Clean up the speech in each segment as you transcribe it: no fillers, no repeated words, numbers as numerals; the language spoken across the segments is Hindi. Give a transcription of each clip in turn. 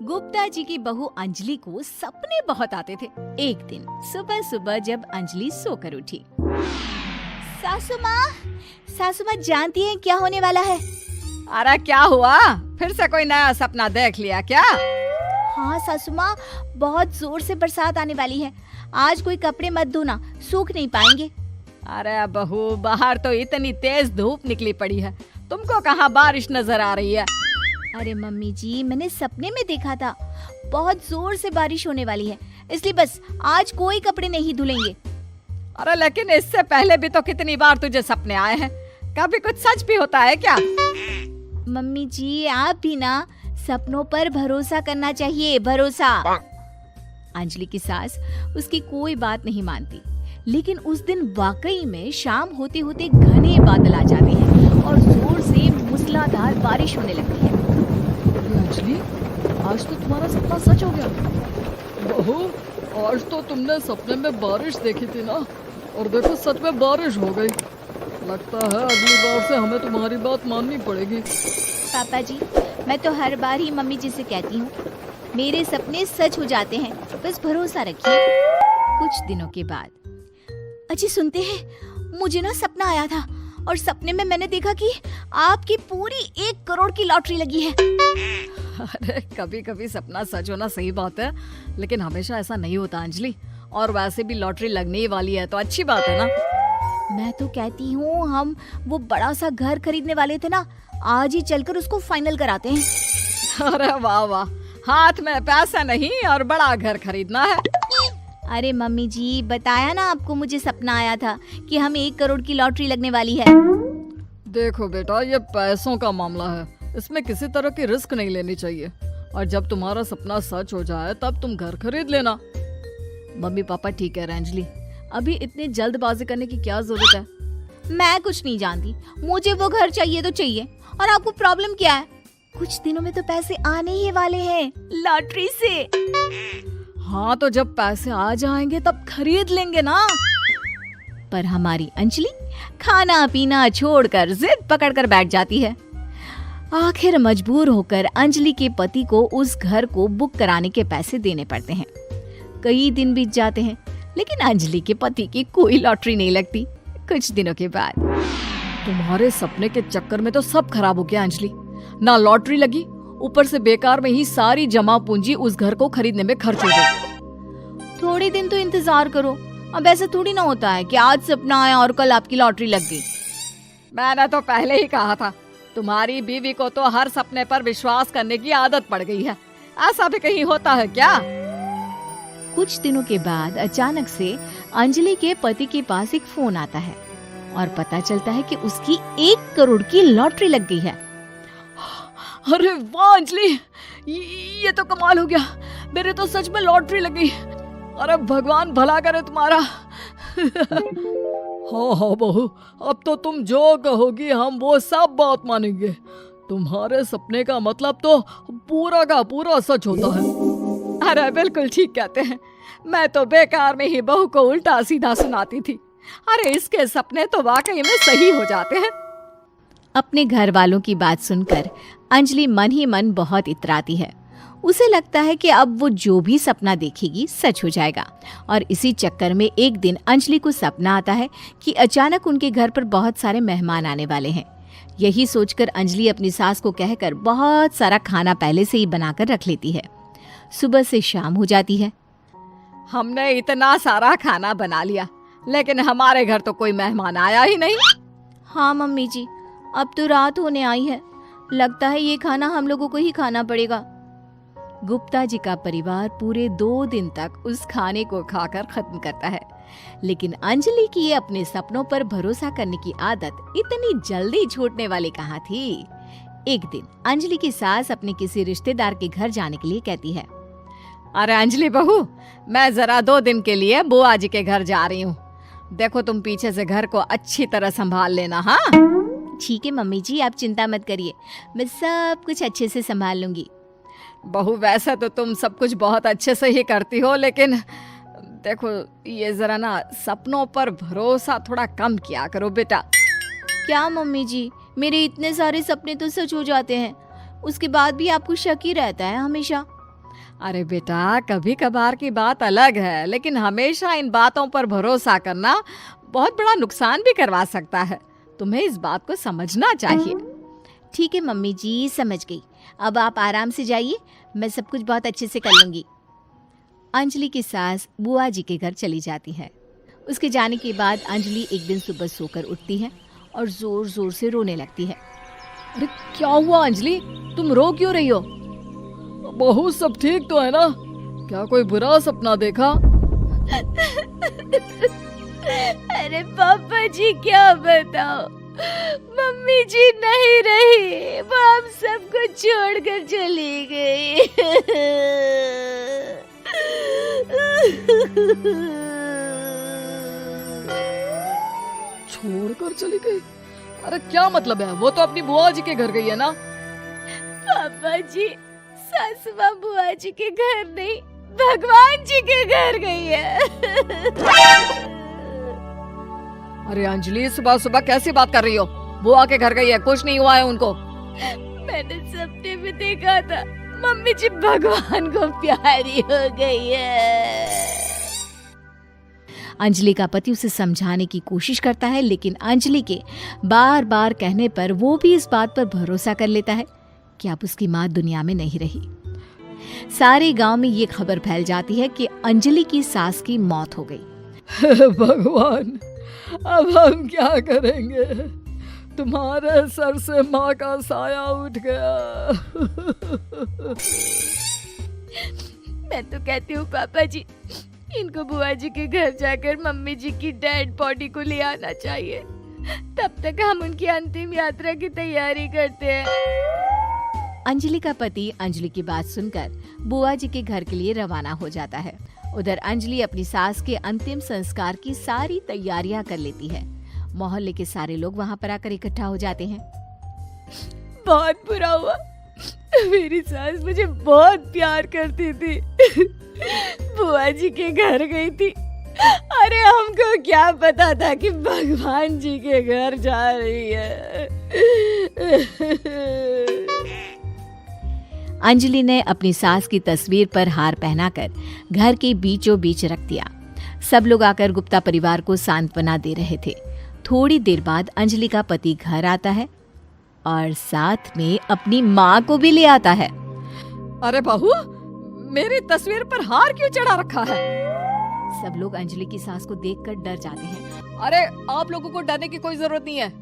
गुप्ता जी की बहू अंजलि को सपने बहुत आते थे। एक दिन सुबह सुबह जब अंजलि सोकर उठी, सासू माँ जानती हैं क्या होने वाला है? अरे क्या हुआ, फिर से कोई नया सपना देख लिया क्या? हाँ सासू माँ, बहुत जोर से बरसात आने वाली है। आज कोई कपड़े मत धोना, सूख नहीं पाएंगे। अरे बहू, बाहर तो इतनी तेज धूप निकली पड़ी है, तुमको कहाँ बारिश नजर आ रही है? अरे मम्मी जी, मैंने सपने में देखा था बहुत जोर से बारिश होने वाली है, इसलिए बस आज कोई कपड़े नहीं धुलेंगे। अरे लेकिन इससे पहले भी तो कितनी बार तुझे सपने आए हैं, कभी कुछ सच भी होता है क्या? मम्मी जी, आप भी ना सपनों पर भरोसा करना चाहिए, भरोसा। अंजलि की सास उसकी कोई बात नहीं मानती, लेकिन उस दिन वाकई में शाम होते होते घने बादल आ जाते हैं और जोर से मूसलाधार बारिश होने लगती है। अंजलि, आज तो तुम्हारा सपना सच हो गया। बहू, आज तो तुमने सपने में बारिश देखी थी ना, और देखो सच में बारिश हो गई। लगता है अगली बार से हमें तुम्हारी बात माननी पड़ेगी। पापा जी, मैं तो हर बार ही मम्मी जी से कहती हूँ, मेरे सपने सच हो जाते हैं, बस भरोसा रखिए। कुछ दिनों के बाद, अजी सुनते हैं, मुझे ना सपना आया था और सपने में मैंने देखा कि आपकी पूरी 1 करोड़ की लॉटरी लगी है। अरे कभी कभी सपना सच होना सही बात है, लेकिन हमेशा ऐसा नहीं होता अंजलि। और वैसे भी लॉटरी लगने ही वाली है तो अच्छी बात है ना। मैं तो कहती हूँ, हम वो बड़ा सा घर खरीदने वाले थे ना, आज ही चलकर उसको फाइनल कराते हैं। अरे वाह वाह, हाथ में पैसा नहीं और बड़ा घर खरीदना है। अरे मम्मी जी, बताया ना आपको, मुझे सपना आया था कि हम 1 करोड़ की लॉटरी लगने वाली है। देखो बेटा, ये पैसों का मामला है, इसमें किसी तरह की रिस्क नहीं लेनी चाहिए। और जब तुम्हारा सपना सच हो जाए तब तुम घर खरीद लेना। मम्मी पापा ठीक है अंजलि, अभी इतनी जल्दबाजी करने की क्या जरूरत है? मैं कुछ नहीं जानती, मुझे वो घर चाहिए तो चाहिए। और आपको प्रॉब्लम क्या है? कुछ दिनों में तो पैसे आने ही वाले हैं लॉटरी से। हाँ तो जब पैसे आ जाएंगे तब खरीद लेंगे ना। पर हमारी अंजलि खाना पीना छोड़कर जिद पकड़कर बैठ जाती है। आखिर मजबूर होकर अंजलि के पति को उस घर को बुक कराने के पैसे देने पड़ते हैं। कई दिन बीत जाते हैं, लेकिन अंजलि के पति की कोई लॉटरी नहीं लगती। कुछ दिनों के बाद, तुम्हारे सपने के चक्कर में तो सब खराब हो गया अंजलि। ना लॉटरी लगी, ऊपर से बेकार में ही सारी जमा पूंजी उस घर को खरीदने में खर्च हो गई। थोड़े दिन तो इंतजार करो, अब ऐसा थोड़ी ना होता है कि आज सपना आया और कल आपकी लॉटरी लग गई। मैंने तो पहले ही कहा था, तुम्हारी बीवी को तो हर सपने पर विश्वास करने की आदत पड़ गई है। ऐसा भी कहीं होता है क्या? कुछ दिनों के बाद अचानक से अंजलि के पति के पास एक फोन आता है और पता चलता है कि उसकी 1 करोड़ की लॉटरी लग गई है। अरे वाह अंजलि, ये तो कमाल हो गया, मेरे तो सच में लॉटरी लगी। अरे भगवान भला करे तुम्हारा। हाँ हाँ बहू, अब तो तुम जो कहोगी हम वो सब बात मानेंगे। तुम्हारे सपने का मतलब तो पूरा का पूरा सच होता है। अरे बिल्कुल ठीक कहते हैं, मैं तो बेकार में ही बहू को उल्टा सीधा सुनाती थी। अरे इसके सपने तो वाकई में सही हो जाते हैं। अपने घर वालों की बात सुनकर अंजलि मन ही मन बहुत इतराती है। उसे लगता है कि अब वो जो भी सपना देखेगी सच हो जाएगा। और इसी चक्कर में एक दिन अंजलि को सपना आता है कि अचानक उनके घर पर बहुत सारे मेहमान आने वाले हैं। यही सोचकर अंजलि अपनी सास को कहकर बहुत सारा खाना पहले से ही बनाकर रख लेती है। सुबह से शाम हो जाती है। हमने इतना सारा खाना बना लिया, लेकिन हमारे घर तो कोई मेहमान आया ही नहीं। हाँ मम्मी जी, अब तो रात होने आई है, लगता है ये खाना हम लोगों को ही खाना पड़ेगा। गुप्ता जी का परिवार पूरे 2 दिन तक उस खाने को खाकर खत्म करता है, लेकिन अंजलि की ये अपने सपनों पर भरोसा करने की आदत इतनी जल्दी छूटने वाली कहाँ थी। एक दिन अंजलि की सास अपने किसी रिश्तेदार के घर जाने के लिए कहती है, अरे अंजलि बहू, मैं जरा 2 दिन के लिए बुआ जी के घर जा रही हूँ। देखो तुम पीछे से घर को अच्छी तरह संभाल लेना। हाँ ठीक है मम्मी जी, आप चिंता मत करिए, मैं सब कुछ अच्छे से संभाल लूंगी। बहू, वैसे तो तुम सब कुछ बहुत अच्छे से ही करती हो, लेकिन देखो ये जरा ना सपनों पर भरोसा थोड़ा कम किया करो बेटा। क्या मम्मी जी, मेरे इतने सारे सपने तो सच हो जाते हैं, उसके बाद भी आपको शक ही रहता है हमेशा। अरे बेटा, कभी कभार की बात अलग है, लेकिन हमेशा इन बातों पर भरोसा करना बहुत बड़ा नुकसान भी करवा सकता है। तुम्हें इस बात को समझना चाहिए। ठीक है मम्मी जी, समझ गई। अब आप आराम से जाइए, मैं सब कुछ बहुत अच्छे से कर लूंगी। अंजलि की सास बुआ जी के घर चली जाती है। उसके जाने के बाद अंजलि एक दिन सुबह सोकर उठती है और जोर जोर से रोने लगती है। अरे क्या हुआ अंजलि, तुम रो क्यों रही हो? बहू सब ठीक तो है ना? क्या कोई बुरा सपना देखा? अरे पापा जी क्या बताओ, मम्मी जी नहीं रही, वो हम सबको छोड़कर चली गई। छोड़कर चली गई? अरे क्या मतलब है? वो तो अपनी बुआ जी के घर गई है ना? पापा जी, सासू माँ बुआ जी के घर नहीं, भगवान जी के घर गई है। अरे अंजलि, सुबह सुबह कैसी बात कर रही हो? बुआ के घर गई है, कुछ नहीं हुआ है उनको। मैंने सपने में देखा था, मम्मी जी भगवान को प्यारी हो गई है। अंजलि का पति उसे समझाने की कोशिश करता है, लेकिन अंजलि के बार बार कहने पर वो भी इस बात पर भरोसा कर लेता है कि अब उसकी माँ दुनिया में नहीं रही। सारे गांव में ये खबर फैल जाती है कि अंजलि की सास की मौत हो गई। भगवान, अब हम क्या करेंगे? तुम्हारे सर से माँ का साया उठ गया। मैं तो कहती हूँ पापा जी, इनको बुआ जी के घर जाकर मम्मी जी की डेड बॉडी को ले आना चाहिए, तब तक हम उनकी अंतिम यात्रा की तैयारी करते हैं। अंजलि का पति अंजलि की बात सुनकर बुआ जी के घर के लिए रवाना हो जाता है। उधर अंजलि अपनी सास के अंतिम संस्कार की सारी तैयारियां कर लेती है। मोहल्ले के सारे लोग वहां पर आकर इकट्ठा हो जाते हैं। बहुत बुरा हुआ, मेरी सास मुझे बहुत प्यार करती थी, बुआ जी के घर गई थी। अरे हमको क्या पता था कि भगवान जी के घर जा रही है। अंजलि ने अपनी सास की तस्वीर पर हार पहनाकर घर के बीचों बीच रख दिया। सब लोग आकर गुप्ता परिवार को सांत्वना दे रहे थे। थोड़ी देर बाद अंजलि का पति घर आता है और साथ में अपनी माँ को भी ले आता है। अरे बहू, मेरी तस्वीर पर हार क्यों चढ़ा रखा है? सब लोग अंजलि की सास को देखकर डर जाते हैं। अरे आप लोगों को डरने की कोई जरूरत नहीं है,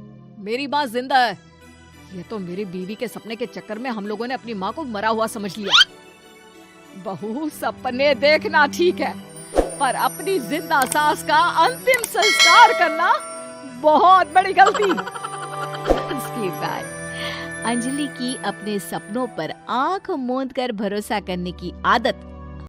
मेरी माँ जिंदा है। ये तो मेरी बीवी के सपने के चक्कर में हम लोगों ने अपनी माँ को मरा हुआ समझ लिया। बहू, सपने देखना ठीक है, पर अपनी जिंदा सास का अंतिम संस्कार करना बहुत बड़ी गलती। इसके बाद अंजलि की अपने सपनों पर आंख मूंद कर भरोसा करने की आदत